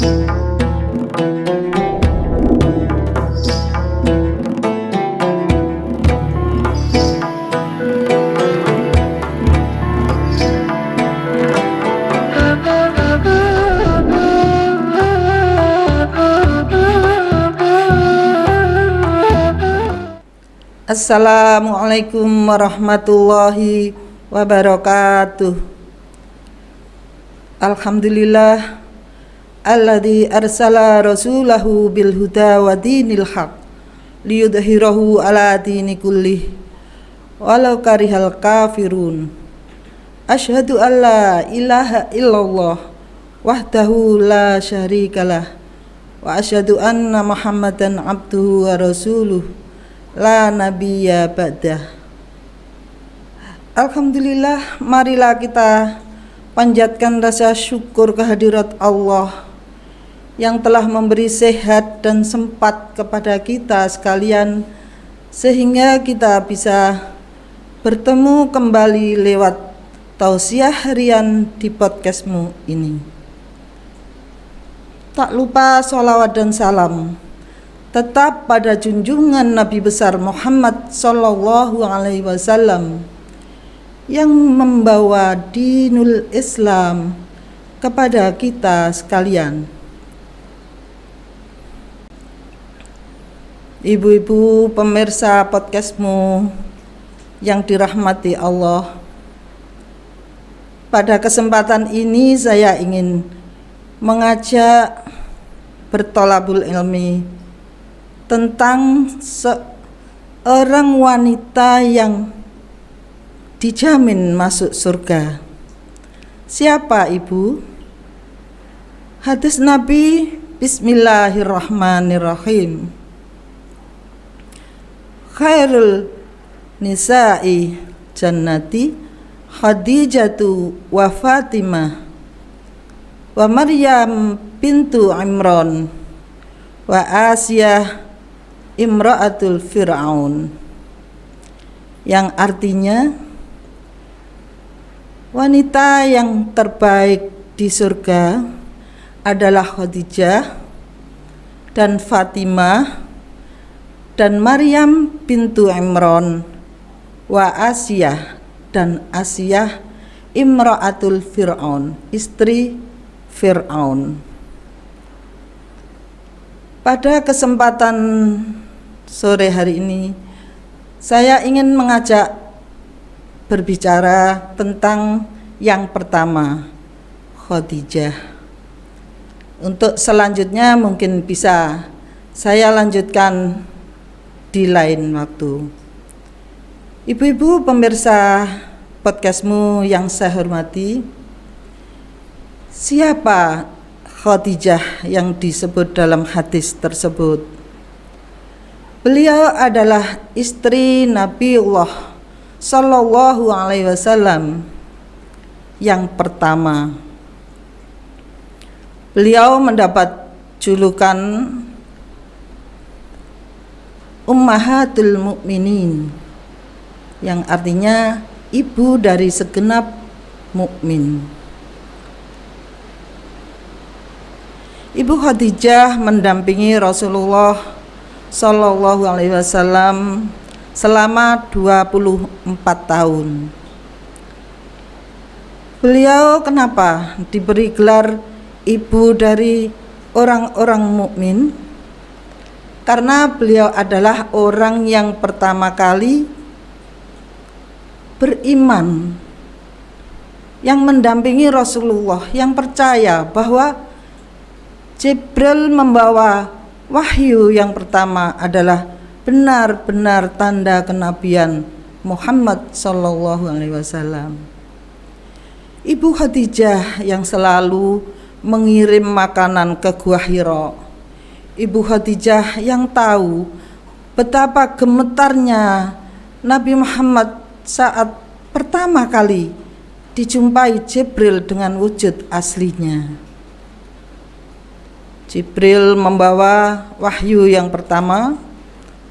Assalamualaikum warahmatullahi wabarakatuh. Alhamdulillah alladzi arsala rasulahu bil huda wa dinil haq liyudhhirahu ala dini kullih walau karihal kafirun. Asyhadu an la ilaha illallah wahdahu la syarikalah wa asyhadu anna Muhammadan abduhu wa rasuluh la nabiyya ba'dah. Alhamdulillah, marilah kita panjatkan rasa syukur kehadirat Allah yang telah memberi sehat dan sempat kepada kita sekalian sehingga kita bisa bertemu kembali lewat tausiah harian di podcastmu ini. Tak lupa sholawat dan salam tetap pada junjungan Nabi besar Muhammad sallallahu alaihi wasallam yang membawa dinul Islam kepada kita sekalian. Ibu-ibu pemirsa podcastmu yang dirahmati Allah, pada kesempatan ini saya ingin mengajak bertolabul ilmi tentang seorang wanita yang dijamin masuk surga. Siapa ibu? Hadis Nabi, Bismillahirrahmanirrahim. Khairul nisa'i jannati Khadijatu wa Fatimah wa Maryam bintu Imran wa Asiyah imra'atul Fir'aun, yang artinya wanita yang terbaik di surga adalah Khadijah dan Fatimah dan Maryam bintu Imran wa Asiyah dan Asiyah imra'atul Fir'aun, istri Fir'aun. Pada kesempatan sore hari ini, saya ingin mengajak berbicara tentang yang pertama, Khadijah. Untuk selanjutnya mungkin bisa saya lanjutkan di lain waktu. Ibu-ibu pemirsa podcastmu yang saya hormati, siapa Khadijah yang disebut dalam hadis tersebut? Beliau adalah istri Nabiullah sallallahu alaihi wasallam yang pertama. Beliau mendapat julukan Ummahatul Mukminin, yang artinya ibu dari segenap mukmin. Ibu Khadijah mendampingi Rasulullah sallallahu alaihi wasallam selama 24 tahun. Beliau kenapa diberi gelar ibu dari orang-orang mukmin? Karena beliau adalah orang yang pertama kali beriman, yang mendampingi Rasulullah, yang percaya bahwa Jibril membawa wahyu yang pertama adalah benar-benar tanda kenabian Muhammad sallallahu alaihi wasallam. Ibu Khadijah yang selalu mengirim makanan ke Gua Hira. Ibu Khadijah yang tahu betapa gemetarnya Nabi Muhammad saat pertama kali dijumpai Jibril dengan wujud aslinya. Jibril membawa wahyu yang pertama,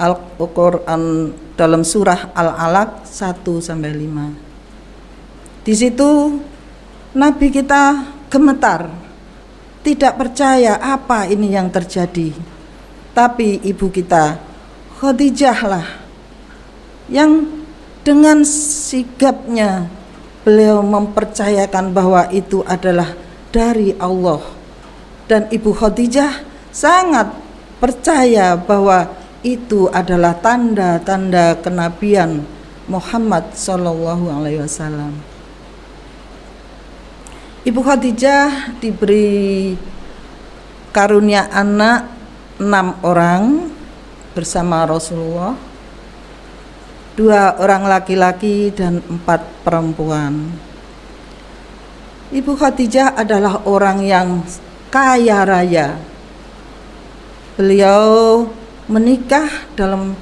Al-Quran dalam surah Al-Alaq 1-5. Di situ Nabi kita gemetar tidak percaya apa ini yang terjadi. Tapi ibu kita Khadijah lah yang dengan sigapnya beliau mempercayakan bahwa itu adalah dari Allah. Dan ibu Khadijah sangat percaya bahwa itu adalah tanda-tanda kenabian Muhammad sallallahu alaihi wasallam. Ibu Khadijah diberi karunia anak 6 orang bersama Rasulullah, 2 orang laki-laki dan 4 perempuan. Ibu Khadijah adalah orang yang kaya raya. Beliau menikah dalam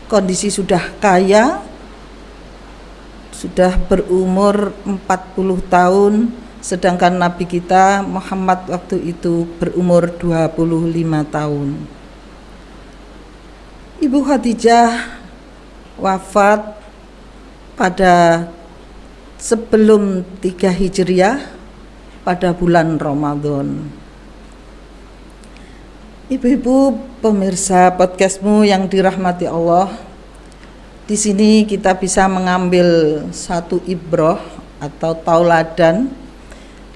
kondisi sudah kaya, sudah berumur 40 tahun, sedangkan Nabi kita Muhammad waktu itu berumur 25 tahun. Ibu Khadijah wafat pada sebelum 3 Hijriah pada bulan Ramadan. Ibu-ibu pemirsa podcastmu yang dirahmati Allah, di sini kita bisa mengambil satu ibrah atau tauladan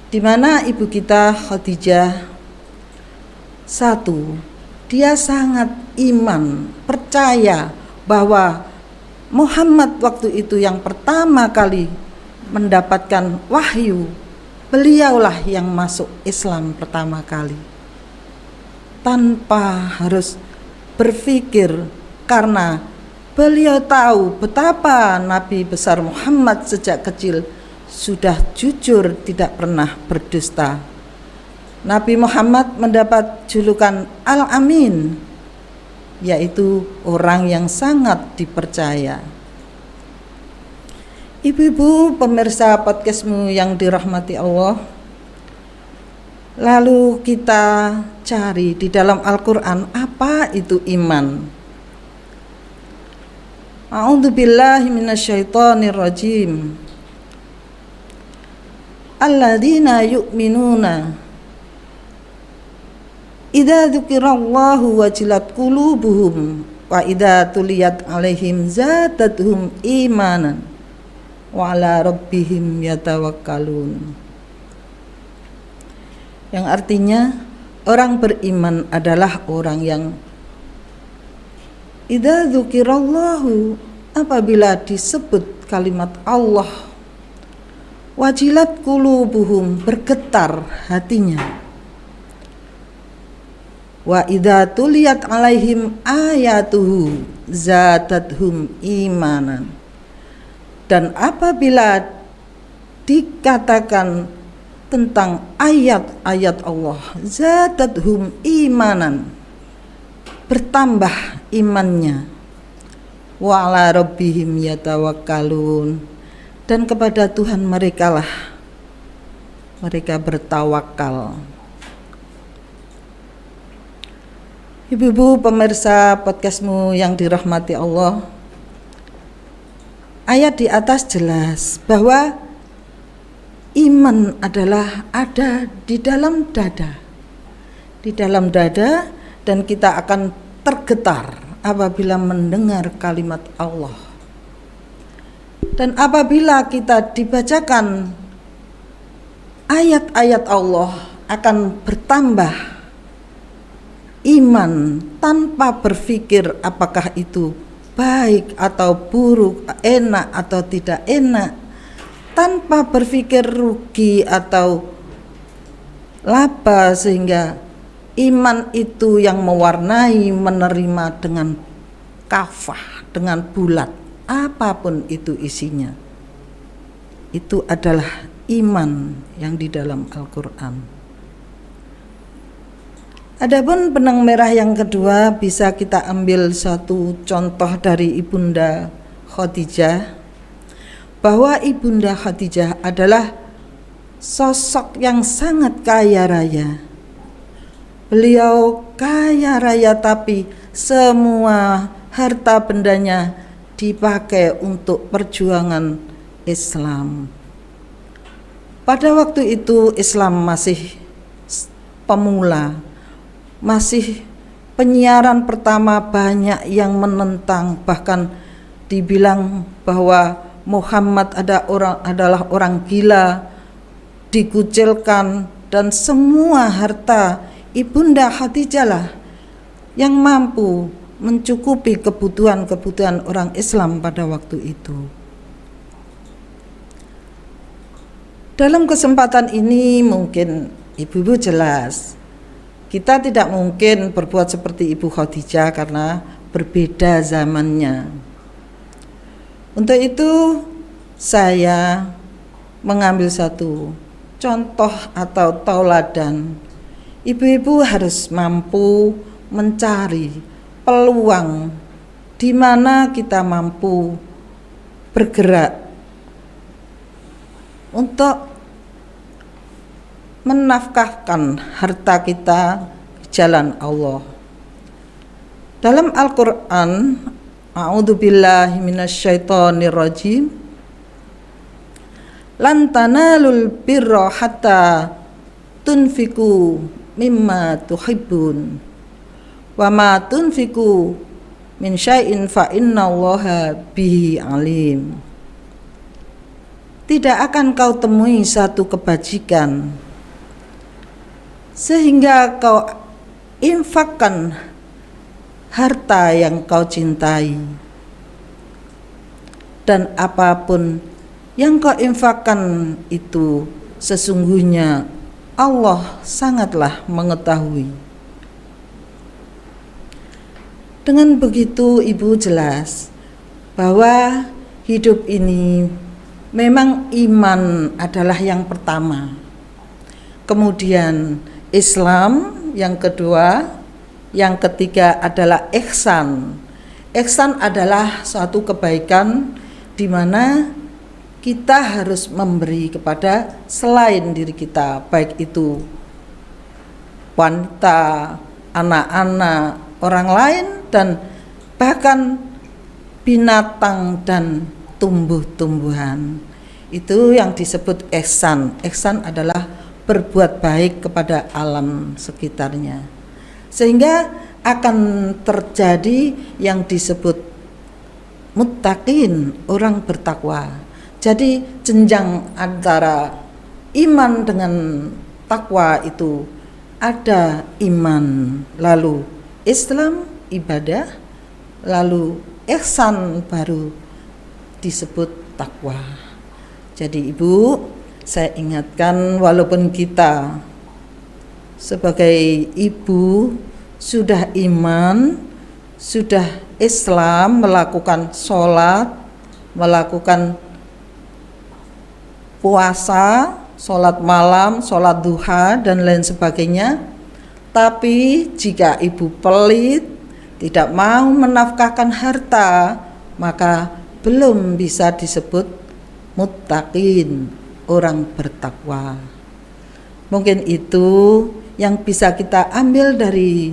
di mana ibu kita Khadijah, satu, dia sangat iman, percaya bahwa Muhammad waktu itu yang pertama kali mendapatkan wahyu, beliaulah yang masuk Islam pertama kali, tanpa harus berpikir, karena beliau tahu betapa Nabi besar Muhammad sejak kecil sudah jujur, tidak pernah berdusta. Nabi Muhammad mendapat julukan Al-Amin, yaitu orang yang sangat dipercaya. Ibu-ibu pemirsa podcastmu yang dirahmati Allah, lalu kita cari di dalam Al-Quran apa itu iman. A'udzubillahi minasyaitonirrajim. Alladzina yu'minuna idza dzukirallahu wajilat qulubuhum wa idza tuliyat alaihim zadatuhum imanan wa ala rabbihim yatawakkalun. Yang artinya orang beriman adalah orang yang idza dzukirallahu, apabila disebut kalimat Allah, wajilat qulubuhum, bergetar hatinya, wa idza tuliyat alaihim ayatuhu zadathum imanan, dan apabila dikatakan tentang ayat-ayat Allah, zadathum imanan, bertambah imannya, wa ala rabbihim yatawakkalun, dan kepada Tuhan mereka lah mereka bertawakal. Ibu-ibu pemirsa podcastmu yang dirahmati Allah, ayat di atas jelas bahwa iman adalah ada di dalam dada, dan kita akan tergetar apabila mendengar kalimat Allah. Dan apabila kita dibacakan ayat-ayat Allah, akan bertambah iman tanpa berpikir apakah itu baik atau buruk, enak atau tidak enak, tanpa berpikir rugi atau laba, sehingga iman itu yang mewarnai, menerima dengan kafah, dengan bulat, apapun itu isinya. Itu adalah iman yang di dalam Al-Quran. Adapun benang merah yang kedua, bisa kita ambil satu contoh dari Ibunda Khadijah, bahwa Ibunda Khadijah adalah sosok yang sangat kaya raya. Beliau kaya raya, tapi semua harta bendanya dipakai untuk perjuangan Islam. Pada waktu itu Islam masih pemula, masih penyiaran pertama banyak yang menentang, bahkan dibilang bahwa Muhammad adalah orang gila, dikucilkan, dan semua harta Ibunda Khadijah lah yang mampu mencukupi kebutuhan orang Islam pada waktu itu. Dalam kesempatan ini mungkin ibu-ibu jelas kita tidak mungkin berbuat seperti Ibu Khadijah karena berbeda zamannya. Untuk itu saya mengambil satu contoh atau tauladan. Ibu-ibu harus mampu mencari peluang di mana kita mampu bergerak untuk menafkahkan harta kita di jalan Allah. Dalam Al-Qur'an, a'udzubillahi minasyaitonirrajim, lan tanalul birra hatta tunfiku mimma tuhibbun wa ma tunfiku min syai'in fa innallaha bihi alim. Tidak akan kau temui satu kebajikan sehingga kau infakkan harta yang kau cintai, dan apapun yang kau infakkan itu sesungguhnya Allah sangatlah mengetahui. Dengan begitu ibu jelas bahwa hidup ini memang iman adalah yang pertama, kemudian Islam yang kedua, yang ketiga adalah ihsan. Ihsan adalah suatu kebaikan di mana kita harus memberi kepada selain diri kita, baik itu wanita, anak-anak, orang lain, dan bahkan binatang dan tumbuh-tumbuhan. Itu yang disebut ihsan. Ihsan adalah berbuat baik kepada alam sekitarnya, sehingga akan terjadi yang disebut muttaqin, orang bertakwa. Jadi jenjang antara iman dengan takwa itu ada iman, lalu Islam, ibadah, lalu ihsan baru disebut takwa. Jadi ibu, saya ingatkan, walaupun kita sebagai ibu sudah iman, sudah Islam, melakukan sholat, melakukan puasa, sholat malam, sholat duha, dan lain sebagainya, tapi jika ibu pelit, tidak mau menafkahkan harta, maka belum bisa disebut muttaqin, orang bertakwa. Mungkin itu yang bisa kita ambil dari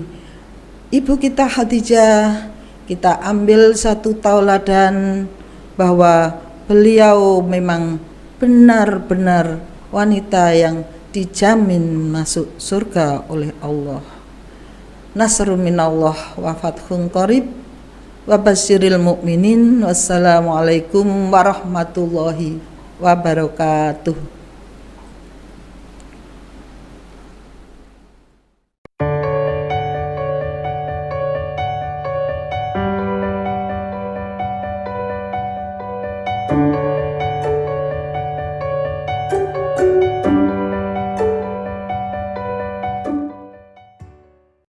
ibu kita Khadijah. Kita ambil satu tauladan bahwa beliau memang benar-benar wanita yang dijamin masuk surga oleh Allah. Nasrun minallah wa fathun qarib wa basyiril mu'minin. Wassalamualaikum warahmatullahi wabarakatuh.